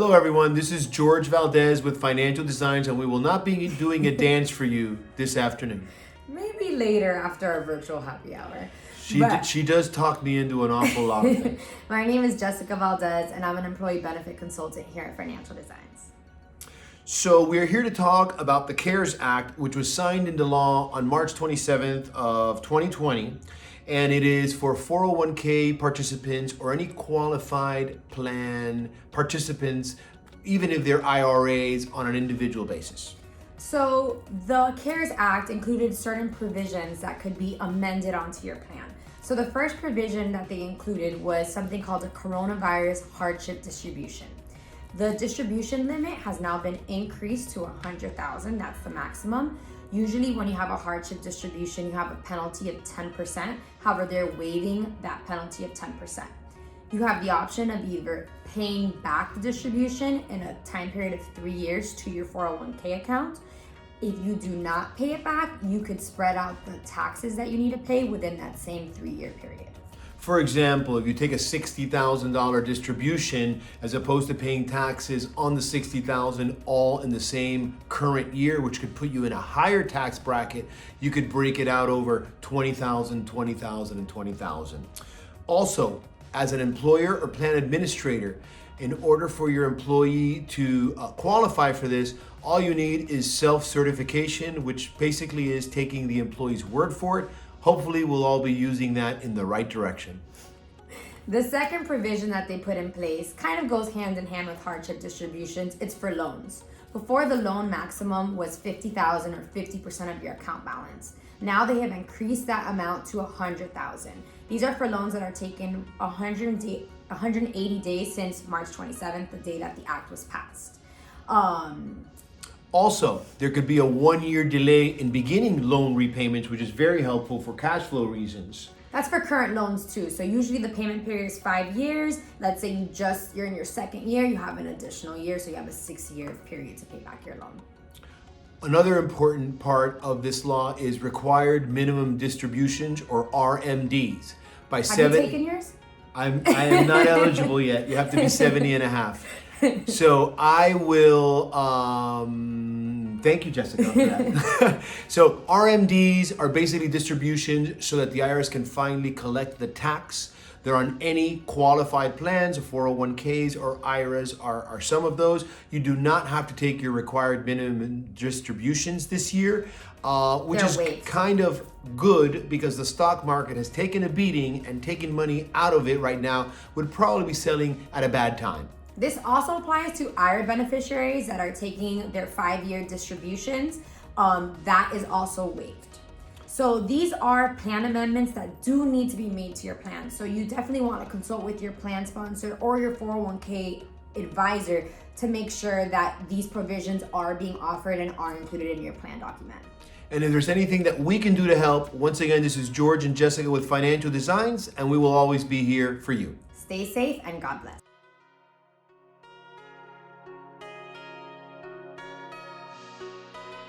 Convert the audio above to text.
Hello everyone, this is George Valdez with Financial Designs, and we will not be doing a dance for you this afternoon. Maybe later after our virtual happy hour. She does talk me into an awful lot of things. My name is Jessica Valdez, and I'm an employee benefit consultant here at Financial Designs. So we're here to talk about the CARES Act, which was signed into law on March 27th of 2020. And it is for 401k participants or any qualified plan participants, even if they're IRAs on an individual basis. So the CARES Act included certain provisions that could be amended onto your plan. So the first provision that they included was something called a coronavirus hardship distribution. The distribution limit has now been increased to 100,000. That's the maximum. Usually when you have a hardship distribution, you have a penalty of 10%. However, they're waiving that penalty of 10%. You have the option of either paying back the distribution in a time period of 3 years to your 401k account. If you do not pay it back, you could spread out the taxes that you need to pay within that same 3-year period. For example, if you take a $60,000 distribution as opposed to paying taxes on the $60,000 all in the same current year, which could put you in a higher tax bracket, you could break it out over $20,000, $20,000, and $20,000. Also, as an employer or plan administrator, in order for your employee to qualify for this, all you need is self-certification, which basically is taking the employee's word for it. Hopefully, we'll all be using that in the right direction. The second provision that they put in place kind of goes hand in hand with hardship distributions. It's for loans. Before, the loan maximum was $50,000 or 50% of your account balance. Now they have increased that amount to $100,000. These are for loans that are taken 180 days since March 27th, the day that the act was passed. Also, there could be a 1-year delay in beginning loan repayments, which is very helpful for cash flow reasons. That's for current loans too. So usually the payment period is 5 years. Let's say you're in your second year, you have an additional year, so you have a 6-year period to pay back your loan. Another important part of this law is required minimum distributions, or RMDs. Have you taken yours? I am not eligible yet. You have to be 70 and a half. So I will, thank you, Jessica, for that. So RMDs are basically distributions so that the IRS can finally collect the tax. They're on any qualified plans, 401ks or IRAs are some of those. You do not have to take your required minimum distributions this year, which is kind of good because the stock market has taken a beating, and taking money out of it right now would probably be selling at a bad time. This also applies to IRA beneficiaries that are taking their 5-year distributions. That is also waived. So these are plan amendments that do need to be made to your plan. So you definitely want to consult with your plan sponsor or your 401k advisor to make sure that these provisions are being offered and are included in your plan document. And if there's anything that we can do to help, once again, this is George and Jessica with Financial Designs, and we will always be here for you. Stay safe and God bless.